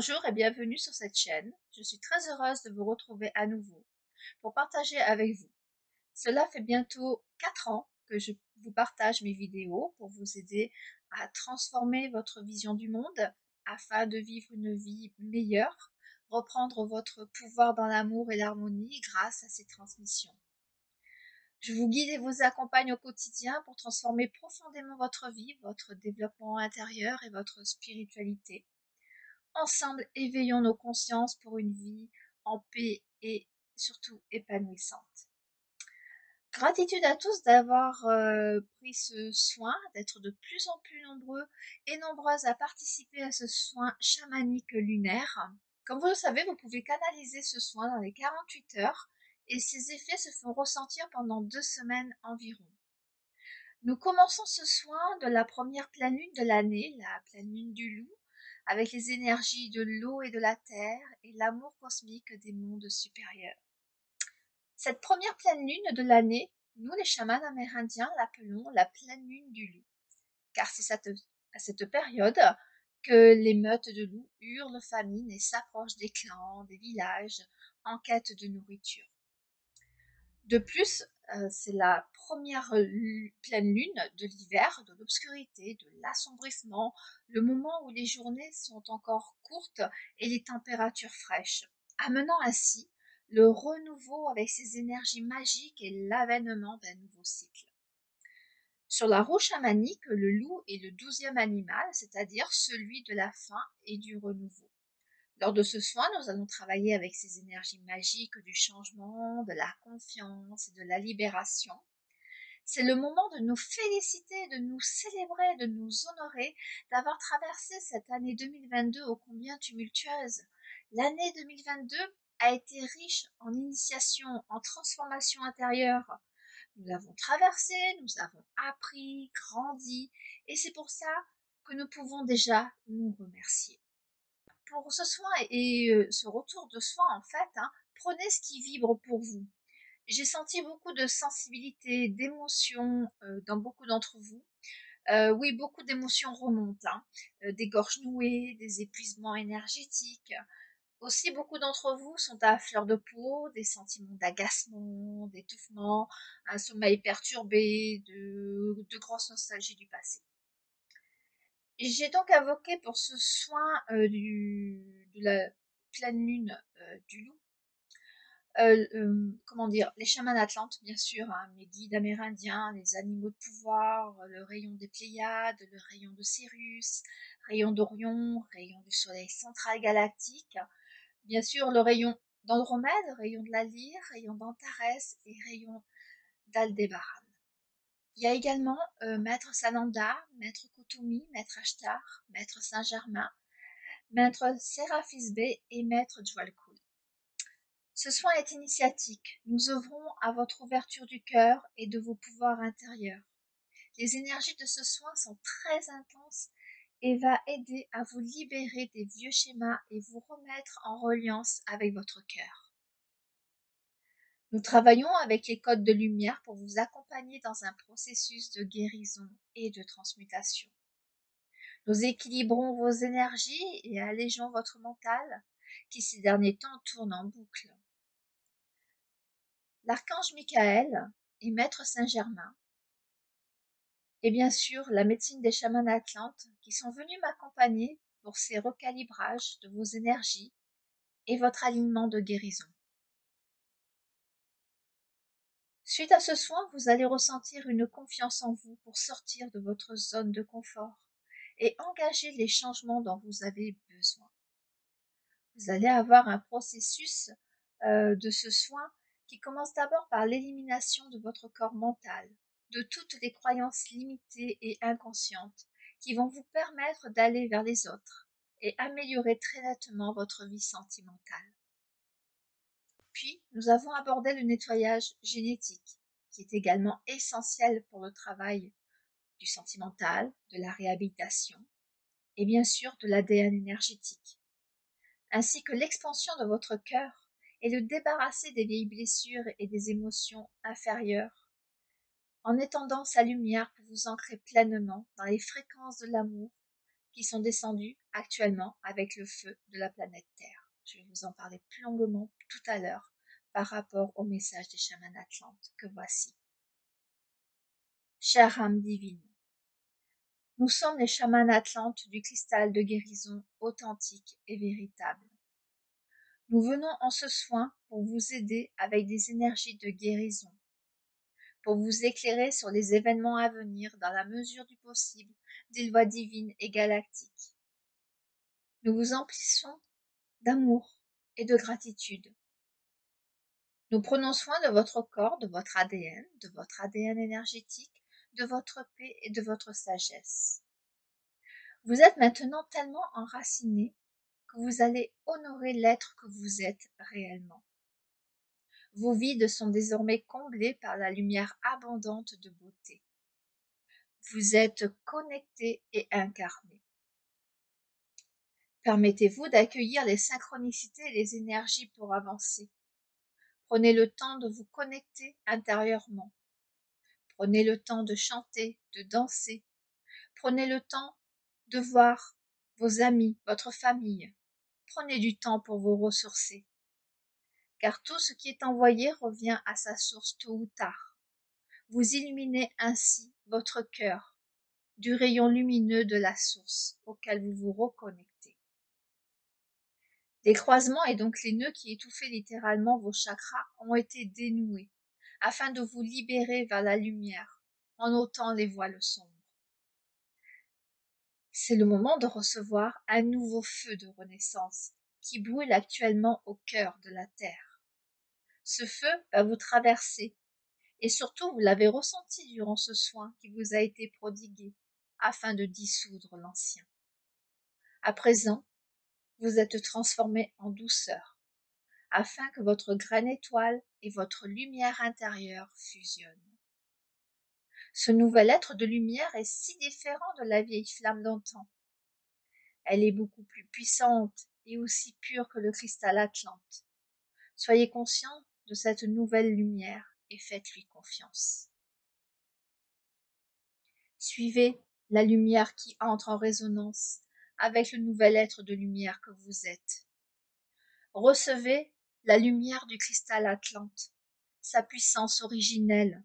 Bonjour et bienvenue sur cette chaîne. Je suis très heureuse de vous retrouver à nouveau pour partager avec vous. Cela fait bientôt 4 ans que je vous partage mes vidéos pour vous aider à transformer votre vision du monde afin de vivre une vie meilleure, reprendre votre pouvoir dans l'amour et l'harmonie grâce à ces transmissions. Je vous guide et vous accompagne au quotidien pour transformer profondément votre vie, votre développement intérieur et votre spiritualité. Ensemble, éveillons nos consciences pour une vie en paix et surtout épanouissante. Gratitude à tous d'avoir pris ce soin, d'être de plus en plus nombreux et nombreuses à participer à ce soin chamanique lunaire. Comme vous le savez, vous pouvez canaliser ce soin dans les 48 heures et ses effets se font ressentir pendant 2 semaines environ. Nous commençons ce soin de la première pleine lune de l'année, la pleine lune du loup, avec les énergies de l'eau et de la terre et l'amour cosmique des mondes supérieurs. Cette première pleine lune de l'année, nous les chamans amérindiens l'appelons la pleine lune du loup, car c'est à cette période que les meutes de loups hurlent famine et s'approchent des clans, des villages, en quête de nourriture. De plus, c'est la première pleine lune de l'hiver, de l'obscurité, de l'assombrissement, le moment où les journées sont encore courtes et les températures fraîches, amenant ainsi le renouveau avec ses énergies magiques et l'avènement d'un nouveau cycle. Sur la roue chamanique, le loup est le 12e animal, c'est-à-dire celui de la fin et du renouveau. Lors de ce soin, nous allons travailler avec ces énergies magiques du changement, de la confiance et de la libération. C'est le moment de nous féliciter, de nous célébrer, de nous honorer, d'avoir traversé cette année 2022 ô combien tumultueuse. L'année 2022 a été riche en initiation, en transformation intérieure. Nous l'avons traversée, nous avons appris, grandi, et c'est pour ça que nous pouvons déjà nous remercier. Pour ce soin et ce retour de soin, en fait, prenez ce qui vibre pour vous. J'ai senti beaucoup de sensibilité, d'émotion dans beaucoup d'entre vous. Oui, beaucoup d'émotions remontent, des gorges nouées, des épuisements énergétiques. Aussi, beaucoup d'entre vous sont à fleur de peau, des sentiments d'agacement, d'étouffement, un sommeil perturbé, de grosses nostalgies du passé. J'ai donc invoqué pour ce soin de la pleine lune du loup, comment dire, les chamans atlantes, bien sûr, mes guides amérindiens, les animaux de pouvoir, le rayon des Pléiades, le rayon de Sirius, rayon d'Orion, rayon du soleil central galactique, bien sûr le rayon d'Andromède, rayon de la Lyre, rayon d'Antares et rayon d'Aldébaran. Il y a également Maître Sananda, Maître Koutoumi, Maître Ashtar, Maître Saint-Germain, Maître Séraphis Bey et Maître Djwalkul. Ce soin est initiatique. Nous œuvrons à votre ouverture du cœur et de vos pouvoirs intérieurs. Les énergies de ce soin sont très intenses et va aider à vous libérer des vieux schémas et vous remettre en reliance avec votre cœur. Nous travaillons avec les codes de lumière pour vous accompagner dans un processus de guérison et de transmutation. Nous équilibrons vos énergies et allégeons votre mental qui ces derniers temps tourne en boucle. L'archange Michael et Maître Saint-Germain et bien sûr la médecine des chamans atlantes qui sont venus m'accompagner pour ces recalibrages de vos énergies et votre alignement de guérison. Suite à ce soin, vous allez ressentir une confiance en vous pour sortir de votre zone de confort et engager les changements dont vous avez besoin. Vous allez avoir un processus de ce soin qui commence d'abord par l'élimination de votre corps mental, de toutes les croyances limitées et inconscientes qui vont vous permettre d'aller vers les autres et améliorer très nettement votre vie sentimentale. Puis, nous avons abordé le nettoyage génétique, qui est également essentiel pour le travail du sentimental, de la réhabilitation et bien sûr de l'ADN énergétique, ainsi que l'expansion de votre cœur et le débarrasser des vieilles blessures et des émotions inférieures, en étendant sa lumière pour vous ancrer pleinement dans les fréquences de l'amour, qui sont descendus actuellement avec le feu de la planète Terre. Je vais vous en parler plus longuement tout à l'heure par rapport au message des chamans atlantes que voici. Chère âme divine, nous sommes les chamans atlantes du cristal de guérison authentique et véritable. Nous venons en ce soin pour vous aider avec des énergies de guérison, pour vous éclairer sur les événements à venir dans la mesure du possible des lois divines et galactiques. Nous vous emplissons d'amour et de gratitude. Nous prenons soin de votre corps, de votre ADN énergétique, de votre paix et de votre sagesse. Vous êtes maintenant tellement enraciné que vous allez honorer l'être que vous êtes réellement. Vos vides sont désormais comblés par la lumière abondante de beauté. Vous êtes connecté et incarné. Permettez-vous d'accueillir les synchronicités et les énergies pour avancer. Prenez le temps de vous connecter intérieurement. Prenez le temps de chanter, de danser. Prenez le temps de voir vos amis, votre famille. Prenez du temps pour vous ressourcer. Car tout ce qui est envoyé revient à sa source tôt ou tard. Vous illuminez ainsi votre cœur du rayon lumineux de la source auquel vous vous reconnectez. Les croisements et donc les nœuds qui étouffaient littéralement vos chakras ont été dénoués afin de vous libérer vers la lumière en ôtant les voiles sombres. C'est le moment de recevoir un nouveau feu de renaissance qui brûle actuellement au cœur de la terre. Ce feu va vous traverser et surtout vous l'avez ressenti durant ce soin qui vous a été prodigué afin de dissoudre l'ancien. À présent, vous êtes transformé en douceur afin que votre graine étoile et votre lumière intérieure fusionnent. Ce nouvel être de lumière est si différent de la vieille flamme d'antan. Elle est beaucoup plus puissante et aussi pure que le cristal atlante. Soyez conscient de cette nouvelle lumière et faites-lui confiance. Suivez la lumière qui entre en résonance avec le nouvel être de lumière que vous êtes. Recevez la lumière du cristal atlante, sa puissance originelle.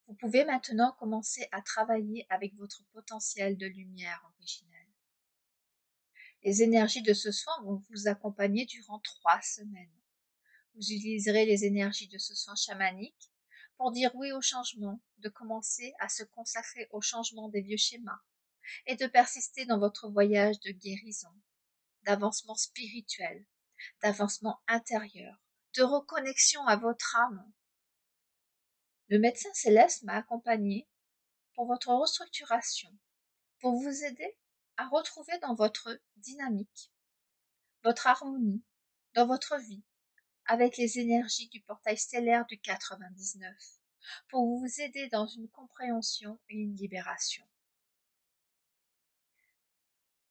Vous pouvez maintenant commencer à travailler avec votre potentiel de lumière originelle. Les énergies de ce soin vont vous accompagner durant 3 semaines. Vous utiliserez les énergies de ce soin chamanique pour dire oui au changement, de commencer à se consacrer au changement des vieux schémas et de persister dans votre voyage de guérison, d'avancement spirituel, d'avancement intérieur, de reconnexion à votre âme. Le médecin céleste m'a accompagné pour votre restructuration, pour vous aider à retrouver dans votre dynamique, votre harmonie, dans votre vie, avec les énergies du portail stellaire du 99, pour vous aider dans une compréhension et une libération.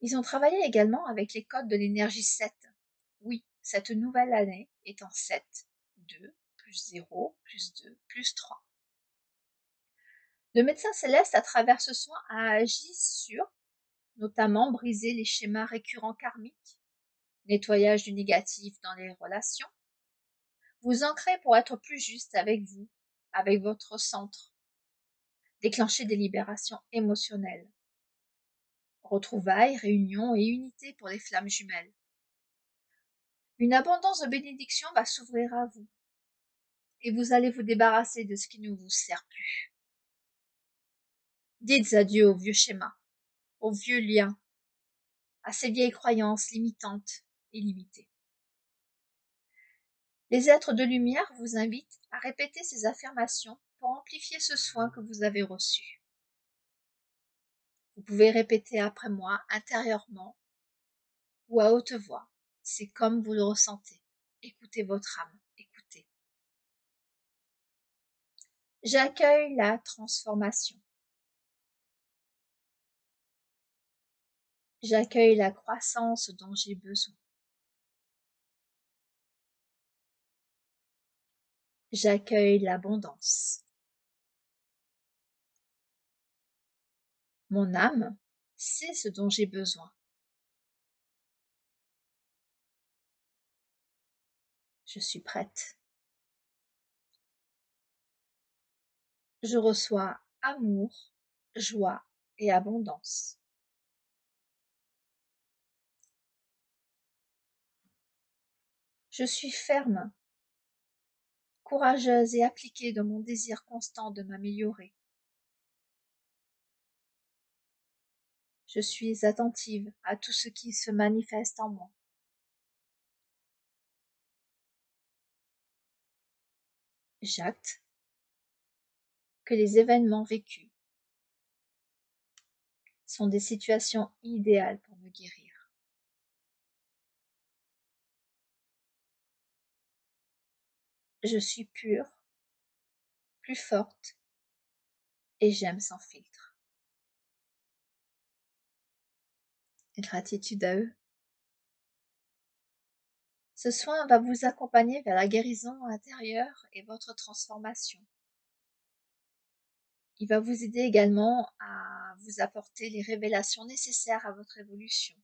Ils ont travaillé également avec les codes de l'énergie 7. Oui, cette nouvelle année est en 7, 2, plus 0, plus 2, plus 3. Le médecin céleste, à travers ce soin, a agi sur, notamment, briser les schémas récurrents karmiques, nettoyage du négatif dans les relations, vous ancrer pour être plus juste avec vous, avec votre centre, déclencher des libérations émotionnelles, retrouvailles, réunions et unité pour les flammes jumelles. Une abondance de bénédictions va s'ouvrir à vous et vous allez vous débarrasser de ce qui ne vous sert plus. Dites adieu aux vieux schémas, aux vieux liens, à ces vieilles croyances limitantes et limitées. Les êtres de lumière vous invitent à répéter ces affirmations pour amplifier ce soin que vous avez reçu. Vous pouvez répéter après moi intérieurement ou à haute voix. C'est comme vous le ressentez. Écoutez votre âme, écoutez. J'accueille la transformation. J'accueille la croissance dont j'ai besoin. J'accueille l'abondance. Mon âme C'est ce dont j'ai besoin. Je suis prête. Je reçois amour, joie et abondance. Je suis ferme, courageuse et appliquée dans mon désir constant de m'améliorer. Je suis attentive à tout ce qui se manifeste en moi. J'acte que les événements vécus sont des situations idéales pour me guérir. Je suis pure, plus forte et j'aime sans filtre. Gratitude à eux. Ce soin va vous accompagner vers la guérison intérieure et votre transformation. Il va vous aider également à vous apporter les révélations nécessaires à votre évolution.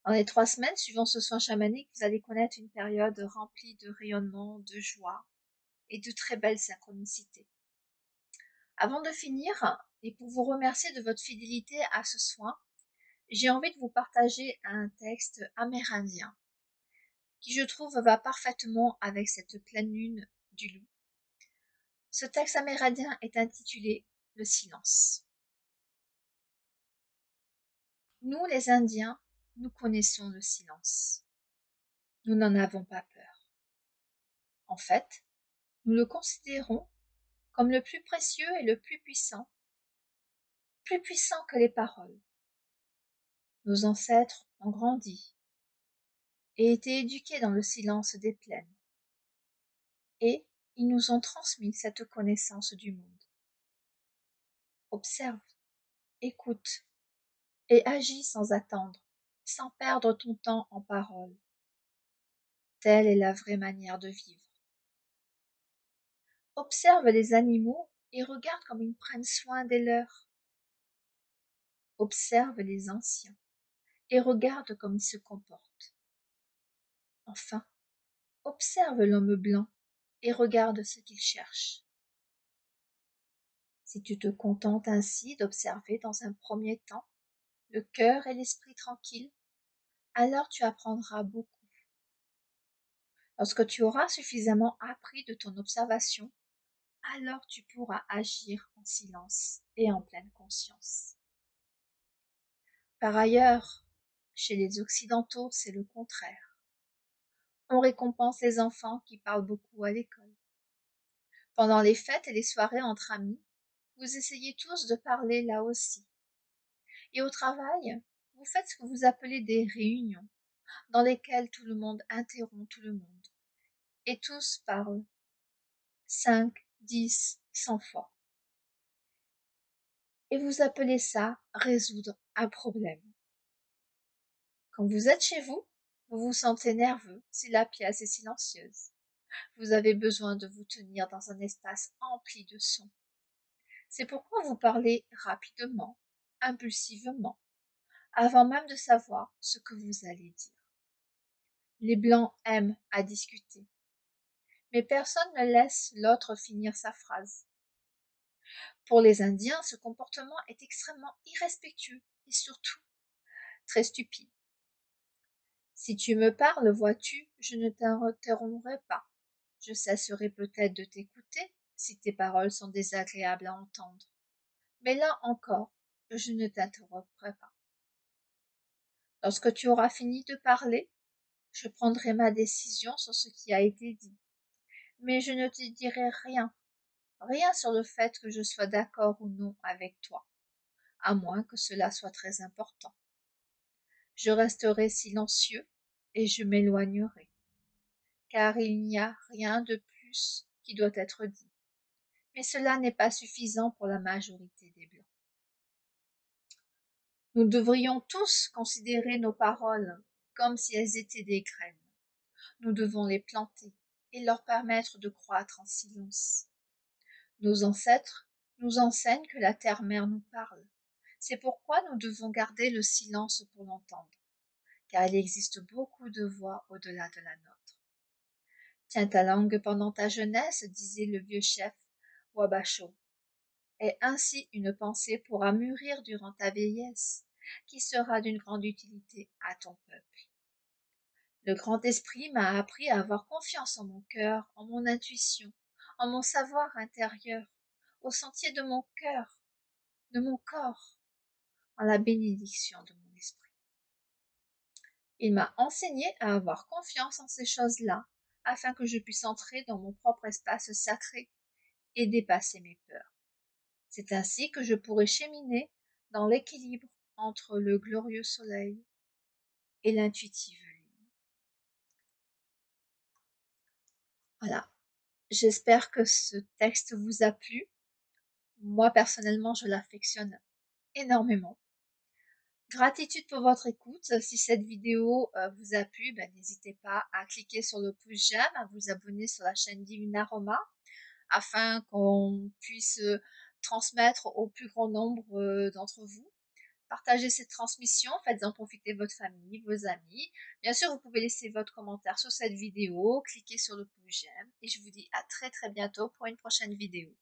Dans les 3 semaines suivant ce soin chamanique, vous allez connaître une période remplie de rayonnement, de joie et de très belles synchronicités. Avant de finir, et pour vous remercier de votre fidélité à ce soin, j'ai envie de vous partager un texte amérindien qui, je trouve, va parfaitement avec cette pleine lune du loup. Ce texte amérindien est intitulé Le silence. Nous, les Indiens, nous connaissons le silence. Nous n'en avons pas peur. En fait, nous le considérons comme le plus précieux et le plus puissant que les paroles. Nos ancêtres ont grandi et été éduqués dans le silence des plaines, et ils nous ont transmis cette connaissance du monde. Observe, écoute et agis sans attendre, sans perdre ton temps en paroles. Telle est la vraie manière de vivre. Observe les animaux et regarde comme ils prennent soin des leurs. Observe les anciens et regarde comme ils se comportent. Enfin, observe l'homme blanc et regarde ce qu'il cherche. Si tu te contentes ainsi d'observer dans un premier temps le cœur et l'esprit tranquilles, alors tu apprendras beaucoup. Lorsque tu auras suffisamment appris de ton observation, alors tu pourras agir en silence et en pleine conscience. Par ailleurs, chez les Occidentaux, c'est le contraire. On récompense les enfants qui parlent beaucoup à l'école. Pendant les fêtes et les soirées entre amis, vous essayez tous de parler là aussi. Et au travail, vous faites ce que vous appelez des réunions, dans lesquelles tout le monde interrompt tout le monde. Et tous parlent 5, 10, 100 fois. Et vous appelez ça résoudre un problème. Quand vous êtes chez vous, vous vous sentez nerveux si la pièce est silencieuse. Vous avez besoin de vous tenir dans un espace empli de sons. C'est pourquoi vous parlez rapidement, impulsivement, avant même de savoir ce que vous allez dire. Les blancs aiment à discuter, mais personne ne laisse l'autre finir sa phrase. Pour les Indiens, ce comportement est extrêmement irrespectueux et surtout très stupide. Si tu me parles, vois-tu, je ne t'interromprai pas. Je cesserai peut-être de t'écouter si tes paroles sont désagréables à entendre. Mais là encore, je ne t'interromprai pas. Lorsque tu auras fini de parler, je prendrai ma décision sur ce qui a été dit. Mais je ne te dirai rien, rien sur le fait que je sois d'accord ou non avec toi, à moins que cela soit très important. Je resterai silencieux et je m'éloignerai, car il n'y a rien de plus qui doit être dit. Mais cela n'est pas suffisant pour la majorité des Blancs. Nous devrions tous considérer nos paroles comme si elles étaient des graines. Nous devons les planter et leur permettre de croître en silence. Nos ancêtres nous enseignent que la terre-mère nous parle, C'est pourquoi nous devons garder le silence pour l'entendre, car il existe beaucoup de voix au-delà de la nôtre. Tiens ta langue pendant ta jeunesse, disait le vieux chef Wabacho, et ainsi une pensée pourra mûrir durant ta vieillesse, qui sera d'une grande utilité à ton peuple. Le grand esprit m'a appris à avoir confiance en mon cœur, en mon intuition, en mon savoir intérieur, au sentier de mon cœur, de mon corps, en la bénédiction de mon esprit. Il m'a enseigné à avoir confiance en ces choses-là, afin que je puisse entrer dans mon propre espace sacré et dépasser mes peurs. C'est ainsi que je pourrai cheminer dans l'équilibre entre le glorieux soleil et l'intuitive lune. Voilà. J'espère que ce texte vous a plu. Moi, personnellement, je l'affectionne énormément. Gratitude pour votre écoute. Si cette vidéo vous a plu, n'hésitez pas à cliquer sur le pouce j'aime, à vous abonner sur la chaîne Divina Roma, afin qu'on puisse transmettre au plus grand nombre d'entre vous. Partagez cette transmission, faites-en profiter votre famille, vos amis. Bien sûr, vous pouvez laisser votre commentaire sur cette vidéo, cliquez sur le pouce j'aime, et je vous dis à très très bientôt pour une prochaine vidéo.